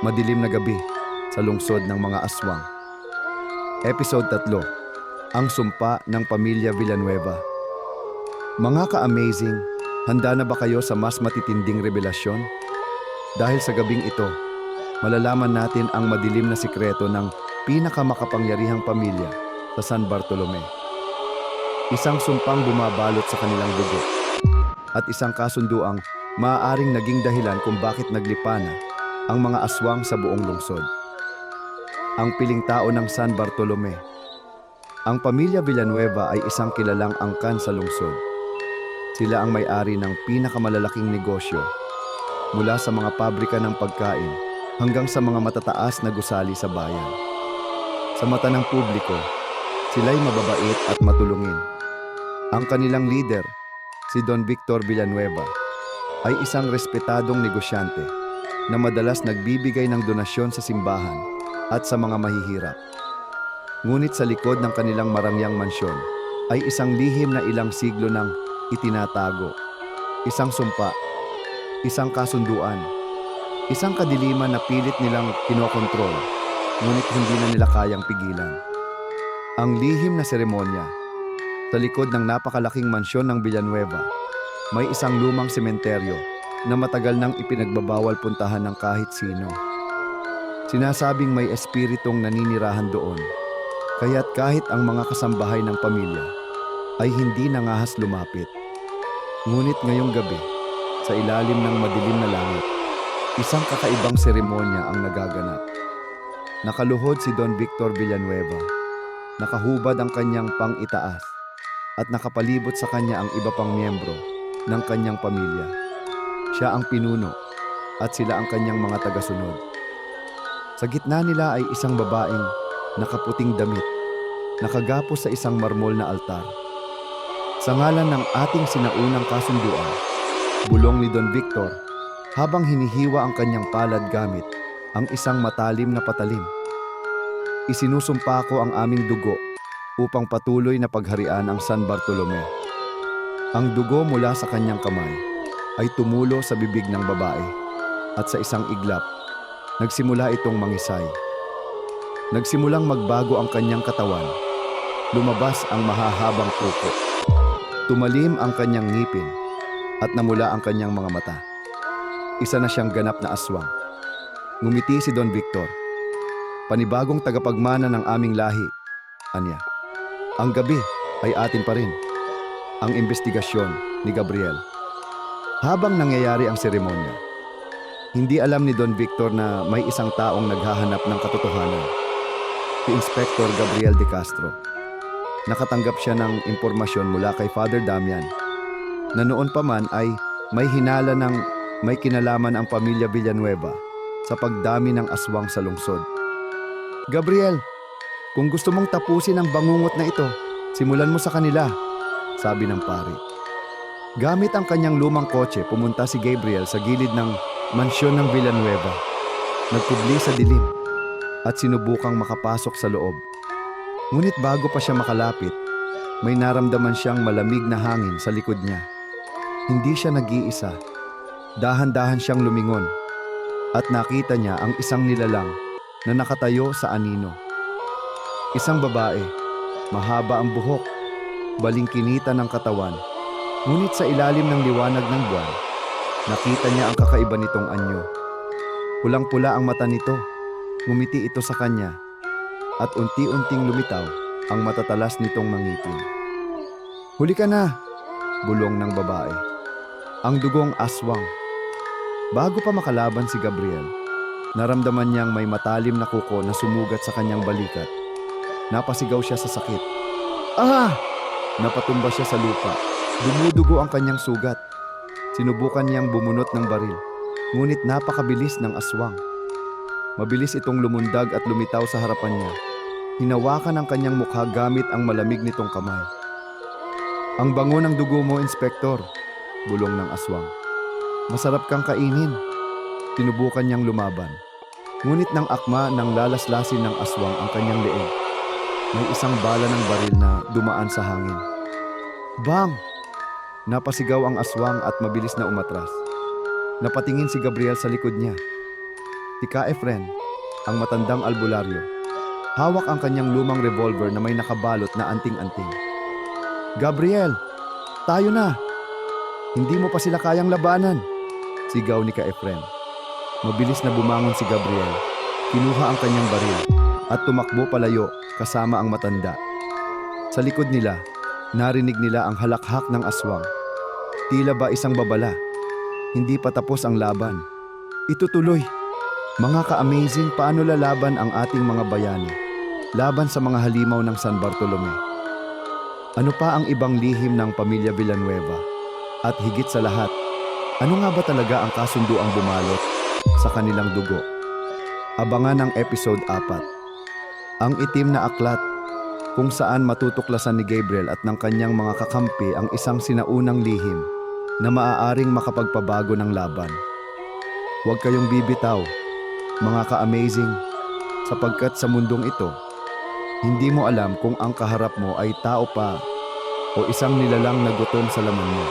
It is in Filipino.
Madilim na gabi sa lungsod ng mga aswang. Episode 3. Ang sumpa ng pamilya Villanueva. Mga ka-amazing, handa na ba kayo sa mas matitinding revelasyon? Dahil sa gabing ito, malalaman natin ang madilim na sikreto ng pinakamakapangyarihang pamilya sa San Bartolome. Isang sumpang bumabalot sa kanilang dugo at isang kasunduang maaaring naging dahilan kung bakit naglipa na ang mga aswang sa buong lungsod. Ang piling tao ng San Bartolome. Ang pamilya Villanueva ay isang kilalang angkan sa lungsod. Sila ang may-ari ng pinakamalalaking negosyo, mula sa mga pabrika ng pagkain hanggang sa mga matataas na gusali sa bayan. Sa mata ng publiko, sila'y mababait at matulungin. Ang kanilang leader, si Don Victor Villanueva, ay isang respetadong negosyante na madalas nagbibigay ng donasyon sa simbahan at sa mga mahihirap. Ngunit sa likod ng kanilang marangyang mansyon ay isang lihim na ilang siglo nang itinatago. Isang sumpa, isang kasunduan, isang kadiliman na pilit nilang kinokontrol, ngunit hindi na nila kayang pigilan. Ang lihim na seremonya. Sa likod ng napakalaking mansyon ng Villanueva, may isang lumang sementeryo na matagal nang ipinagbabawal puntahan ng kahit sino. Sinasabing may espiritong naninirahan doon, kaya't kahit ang mga kasambahay ng pamilya ay hindi nangahas lumapit. Ngunit ngayong gabi, sa ilalim ng madilim na langit, isang kakaibang seremonya ang nagaganap. Nakaluhod si Don Victor Villanueva, nakahubad ang kanyang pang-itaas, at nakapalibot sa kanya ang iba pang miyembro ng kanyang pamilya. Siya ang pinuno at sila ang kanyang mga tagasunod. Sa gitna nila ay isang babaeng nakaputing damit, nakagapos sa isang marmol na altar. Sa ngalan ng ating sinaunang kasunduan, bulong ni Don Victor habang hinihiwa ang kanyang palad gamit ang isang matalim na patalim. Isinusumpa ko ang aming dugo upang patuloy na pagharian ang San Bartolome. Ang dugo mula sa kanyang kamay ay tumulo sa bibig ng babae at sa isang iglap, nagsimula itong mangisay. Nagsimulang magbago ang kanyang katawan. Lumabas ang mahahabang kuko. Tumalim ang kanyang ngipin at namula ang kanyang mga mata. Isa na siyang ganap na aswang. Ngumiti si Don Victor. Panibagong tagapagmana ng aming lahi, anya. Ang gabi ay atin pa rin. Ang investigasyon ni Gabriel. Habang nangyayari ang seremonya, hindi alam ni Don Victor na may isang taong naghahanap ng katotohanan. Si Inspector Gabriel de Castro. Nakatanggap siya ng impormasyon mula kay Father Damian na noon pa man ay may hinala ng may kinalaman ang pamilya Villanueva sa pagdami ng aswang sa lungsod. Gabriel, kung gusto mong tapusin ang bangungot na ito, simulan mo sa kanila, sabi ng pari. Gamit ang kanyang lumang kotse, pumunta si Gabriel sa gilid ng mansyon ng Villanueva. Nagkubli sa dilim at sinubukang makapasok sa loob. Ngunit bago pa siya makalapit, may naramdaman siyang malamig na hangin sa likod niya. Hindi siya nag-iisa. Dahan-dahan siyang lumingon at nakita niya ang isang nilalang na nakatayo sa anino. Isang babae, mahaba ang buhok, balingkinita ng katawan, ngunit sa ilalim ng liwanag ng buwan, nakita niya ang kakaiba nitong anyo. Pulang-pula ang mata nito, ngumiti ito sa kanya, at unti-unting lumitaw ang matatalas nitong mangipin. Huli ka na, bulong ng babae. Ang dugong aswang. Bago pa makalaban si Gabriel, naramdaman niyang may matalim na kuko na sumugat sa kanyang balikat. Napasigaw siya sa sakit. Ah! Napatumba siya sa lupa. Dumudugo ang kanyang sugat. Sinubukan niyang bumunot ng baril, ngunit napakabilis ng aswang. Mabilis itong lumundag at lumitaw sa harapan niya. Hinawakan ang kanyang mukha gamit ang malamig nitong kamay. Ang bango ng dugo mo, Inspektor, bulong ng aswang. Masarap kang kainin. Tinubukan niyang lumaban. Ngunit nang akma nang lalaslasin ng aswang ang kanyang leeg, may isang bala ng baril na dumaan sa hangin. Bang! Napasigaw ang aswang at mabilis na umatras. Napatingin si Gabriel sa likod niya. Si Ka Efren, ang matandang albularyo. Hawak ang kanyang lumang revolver na may nakabalot na anting-anting. Gabriel, tayo na! Hindi mo pa sila kayang labanan! Sigaw ni Ka Efren. Mabilis na bumangon si Gabriel. Kinuha ang kanyang baril at tumakbo palayo kasama ang matanda. Sa likod nila, narinig nila ang halakhak ng aswang. Tila ba isang babala? Hindi pa tapos ang laban. Itutuloy. Mga ka-amazing, paano lalaban ang ating mga bayani laban sa mga halimaw ng San Bartolome? Ano pa ang ibang lihim ng pamilya Villanueva? At higit sa lahat, ano nga ba talaga ang kasunduang bumalot sa kanilang dugo? Abangan ang episode 4. Ang itim na aklat, kung saan matutuklasan ni Gabriel at ng kanyang mga kakampi ang isang sinaunang lihim na maaaring makapagpabago ng laban. Huwag kayong bibitaw, mga ka-amazing, sapagkat sa mundong ito, hindi mo alam kung ang kaharap mo ay tao pa o isang nilalang na gutom sa laman mo.